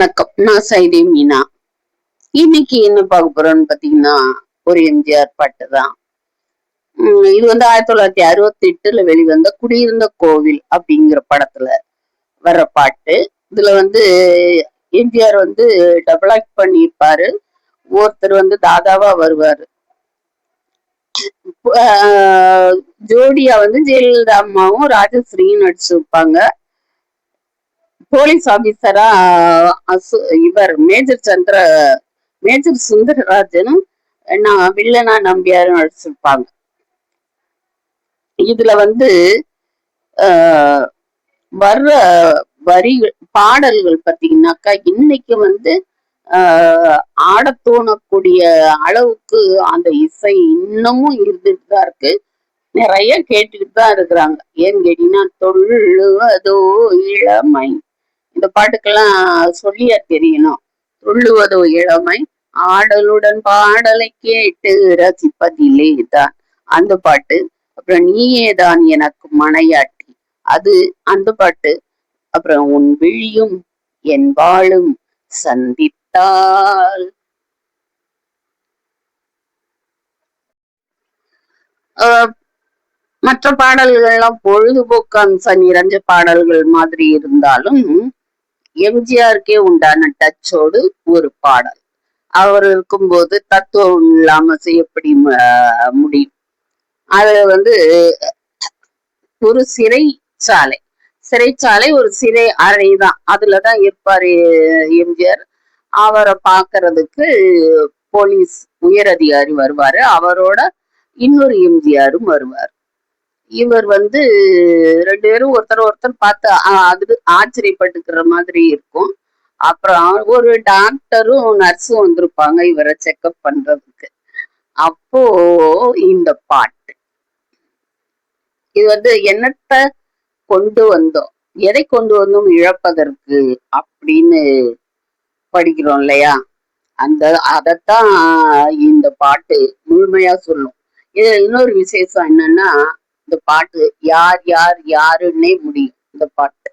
வணக்கம். நான் சைதே மீனா. இன்னைக்கு என்ன பார்க்க போறோம்னு பாத்தீங்கன்னா, ஒரு எம்ஜிஆர் பாட்டு தான். இது 1968ல வெளிவந்த குடியிருந்த கோவில் அப்படிங்கிற படத்துல வர்ற பாட்டு. இதுல எம்ஜிஆர் டபுள் ஆக்ட் பண்ணியிருப்பாரு. ஒருத்தர் தாதாவா வருவாரு. ஜோடியா ஜெயலலிதா அம்மாவும் ராஜஸ்ரீயும் நடிச்சிருப்பாங்க. போலீஸ் ஆபீசரா இவர் மேஜர் சுந்தரராஜனும் வில்லனா நம்பியாரும் நடிச்சிருப்பாங்க. இதுல வர்ற வரிகள் பாடல்கள் பாத்தீங்கன்னாக்கா இன்னைக்கு ஆட தோணக்கூடிய அளவுக்கு அந்த இசை இன்னமும் இருந்துட்டு தான் இருக்கு. நிறைய கேட்டுக்கிட்டு தான் இருக்கிறாங்க. ஏன்னு கேட்டீங்கன்னா, தொள்ளுவதோ இளமை, இந்த பாட்டுக்கெல்லாம் சொல்லியா தெரியணும். துள்ளுவதோ இளமை, ஆடலுடன் பாடலை கேட்டு ரசிப்பதிலே தான் அந்த பாட்டு. அப்புறம் நீயேதான் எனக்கு மனையாட்டி, அது அந்த பாட்டு. அப்புறம் உன் விழியும் என் வாழும் சந்தித்தால், மற்ற பாடல்கள் எல்லாம் பொழுதுபோக்கு அம்சம் நிறைஞ்ச பாடல்கள் மாதிரி இருந்தாலும் எம்ஜிஆருக்கே உண்டான டச்சோடு ஒரு பாடல். அவர் இருக்கும்போது தத்துவம் இல்லாம எப்படி முடியும்? அது ஒரு சிறைச்சாலை ஒரு சிறை அறைதான். அதுலதான் இருப்பாரு எம்ஜிஆர். அவரை பாக்குறதுக்கு போலீஸ் உயர் அதிகாரி வருவாரு. அவரோட இன்னொரு எம்ஜிஆரும் வருவார். இவர் ரெண்டு பேரும் ஒருத்தர் பார்த்து அது ஆச்சரியப்பட்டுக்கிற மாதிரி இருக்கும். அப்புறம் ஒரு டாக்டரும் நர்ஸும் வந்திருப்பாங்க இவரை செக்அப் பண்றதுக்கு. அப்போ இந்த பாட்டு, இது என்னத்த கொண்டு வந்தோம், எதை கொண்டு வந்தோம் இழப்பதற்கு அப்படின்னு படிக்கிறோம் இல்லையா? அதத்தான் இந்த பாட்டு முழுமையா சொல்லும். இது இன்னொரு விசேஷம் என்னன்னா, இந்த பாட்டு யார் யார் யாருன்னே முடியும். இந்த பாட்டு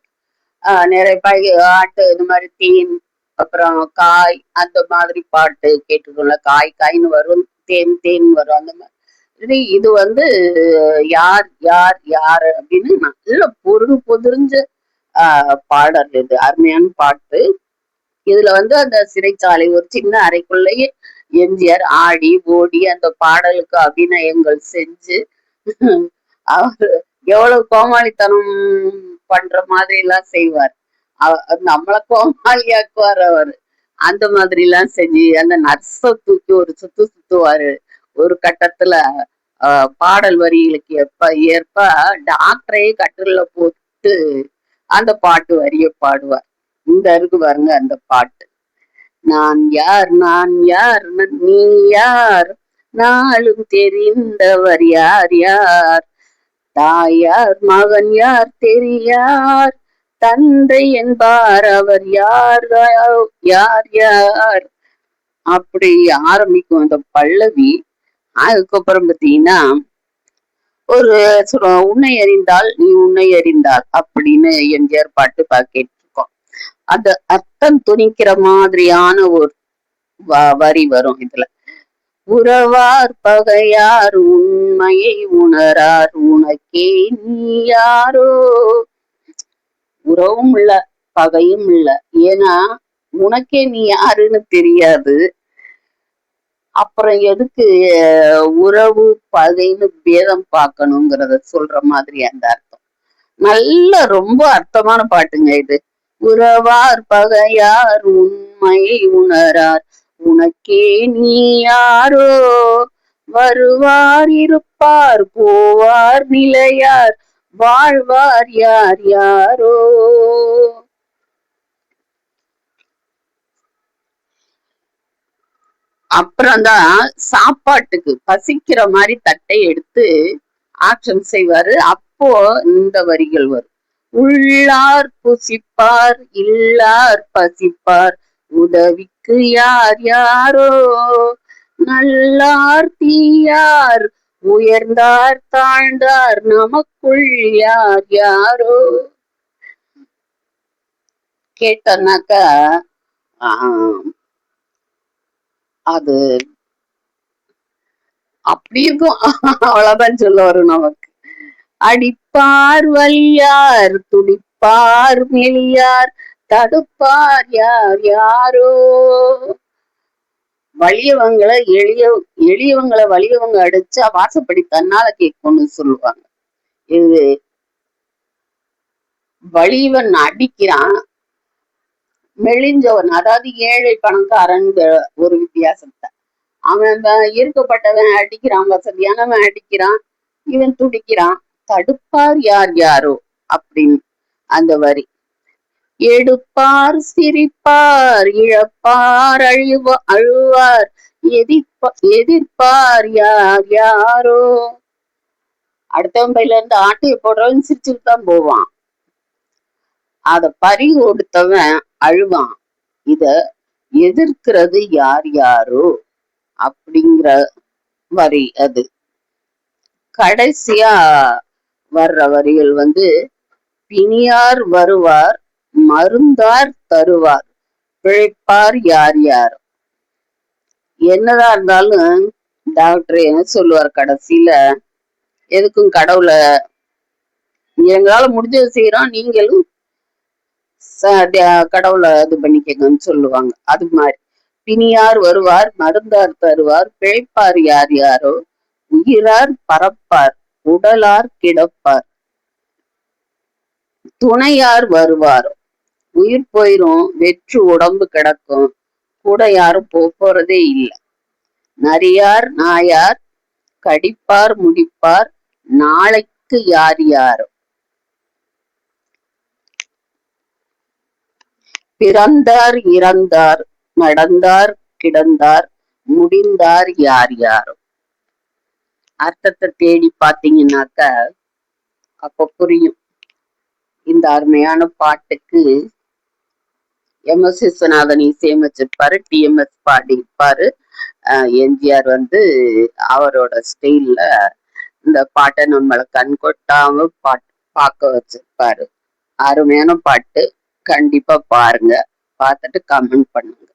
நிறைய பாட்டு இந்த மாதிரி தேன், அப்புறம் காய், அந்த மாதிரி பாட்டு கேட்டுக்கோங்க. காய் காய்னு வரும், தேன் தேன் வரும். அந்த மாதிரி இது யார் யார் யாரு அப்படின்னு நல்ல பொதிஞ்ச பாடல். இது அருமையான பாட்டு. இதுல அந்த சிறைச்சாலை ஒரு சின்ன அறைக்குள்ளேயே எம்ஜிஆர் ஆடி ஓடி அந்த பாடலுக்கு அபிநயங்கள் செஞ்சு அவர் எவ்வளவு கோமாளித்தனம் பண்ற மாதிரி எல்லாம் செய்வார். நம்மள கோமாளியாக்குவார் அவரு. அந்த மாதிரி எல்லாம் செஞ்சு அந்த நர்ஸ தூக்கி ஒரு சுத்துவாரு. ஒரு கட்டத்துல பாடல் வரிகளுக்கு ஏற்ப டாக்டரையே கட்டில போட்டு அந்த பாட்டு வரிய பாடுவார். இந்த இருக்கு பாருங்க அந்த பாட்டு. நான் யார் நீ யார், நாளும் தெரிந்தவர் யார் யார், தாயார் மகன் யார் தெரியார், தந்தை என்பார் அவர் யார் யார் யார், அப்படி ஆரம்பிக்கும் அந்த பல்லவி. அதுக்கப்புறம் பாத்தீங்கன்னா ஒரு உன்னை அறிந்தால் நீ உன்னை அறிந்தால் அப்படின்னு எம்ஜிஆர் பாட்டு கேட்டிருக்கோம். அந்த அர்த்தம் துணிக்கிற மாதிரியான ஒரு வரி வரும் இதுல. உறவார் பகையார் உண்மையை உணரார் உனக்கே நீ யாரோ. உறவும் இல்ல, பகையும் இல்ல. ஏன்னா உனக்கே நீ யாருன்னு தெரியாது. அப்புறம் எதுக்கு உறவு பகைன்னு பேதம் பார்க்கணுங்கிறத சொல்ற மாதிரி அந்த அர்த்தம். நல்ல ரொம்ப அர்த்தமான பாட்டுங்க இது. உறவார் பகையார் உண்மையை உணரார் உனக்கே நீ யாரோ, வருவார் இருப்பார் போவார் நிலையார் வாழ்வார் யார் யாரோ. அப்புறம்தான் சாப்பாட்டுக்கு பசிக்கிற மாதிரி தட்டை எடுத்து ஆக்ஷன் செய்வாரு. அப்போ இந்த வரிகள் வரும். உள்ளார் புசிப்பார் இல்லார் பசிப்பார் உதவிக்கு யார் யாரோ, நல்லார் தீயார் உயர்ந்தார் தாழ்ந்தார் நமக்குள் யார் யாரோ. கேட்டோம்னாக்கா ஆஹ் அது அப்படி இருக்கும். அவ்வளவுதான் சொல்ல வரும் நமக்கு. அடிப்பார் வலியார் துடிப்பார் மெலியார் தடுப்பார் யார் யாரோ. வலியவங்களை எளியவங்களை வலியவங்க அடிச்சா வாசப்படி தன்னால கேட்கும்னு சொல்லுவாங்க. இது வலியவன் அடிக்கிறான், மெலிஞ்சவன் அதாவது ஏழை பணக்காரன் ஒரு வித்தியாசத்தை. அவன் ஈர்க்கப்பட்டவன் அடிக்கிறான், வசதியானவன் அடிக்கிறான், இவன் துடிக்கிறான். தடுப்பார் யார் யாரோ அப்படின்னு அந்த வரி. எடுப்பார் சிரிப்பார் இழப்பார் அழுவார் எதிர்ப்பார் யார் யாரோ. அடுத்தவன் பையில இருந்து ஆட்டையை போடுறவன் சிரிச்சுட்டு தான் போவான், அத பறி கொடுத்தவன் அழுவான். இத எதிர்க்கிறது யார் யாரோ அப்படிங்கிற வரி அது. கடைசியா வர்ற வரிகள் பிணியார் வருவார் மருந்தார் தருவார் பிழைப்பார் யார் யார். என்னதான் இருந்தாலும் டாக்டர் என்ன சொல்லுவார் கடைசியில, எதுக்கும் கடவுளை எங்களால முடிஞ்சது செய்யறோம், நீங்களும் கடவுளை இது பண்ணிக்கங்கன்னு சொல்லுவாங்க. அது மாதிரி பிணியார் வருவார் மருந்தார் தருவார் பிழைப்பார் யார் யாரோ உயிரார் பறப்பார் உடலார் கிடப்பார் துணையார் வருவாரோ. உயிர் போயிரும், வெற்று உடம்பு கிடக்கும், கூட யாரும் போறதே இல்லை. நரியார் நாயார் கடிப்பார் முடிப்பார் நாளைக்கு யார் யாரோ. பிறந்தார் இறந்தார் நடந்தார் கிடந்தார் முடிந்தார் யார் யாரோ. அர்த்தத்தை தேடி பார்த்தீங்கன்னாக்க அப்ப புரியும். இந்த அருமையான பாட்டுக்கு எம்.எஸ். விஸ்வநாதன் இசையமைச்சிருப்பாரு, டி.எம்.எஸ். பாடியிருப்பாரு. எம்ஜிஆர் அவரோட ஸ்டைல்ல இந்த பாட்டை நம்மளை கண் கொட்டாம பார்க்க வச்சிருப்பாரு. அருமையான பாட்டு, கண்டிப்பா பாருங்க, பார்த்துட்டு கமெண்ட் பண்ணுங்க.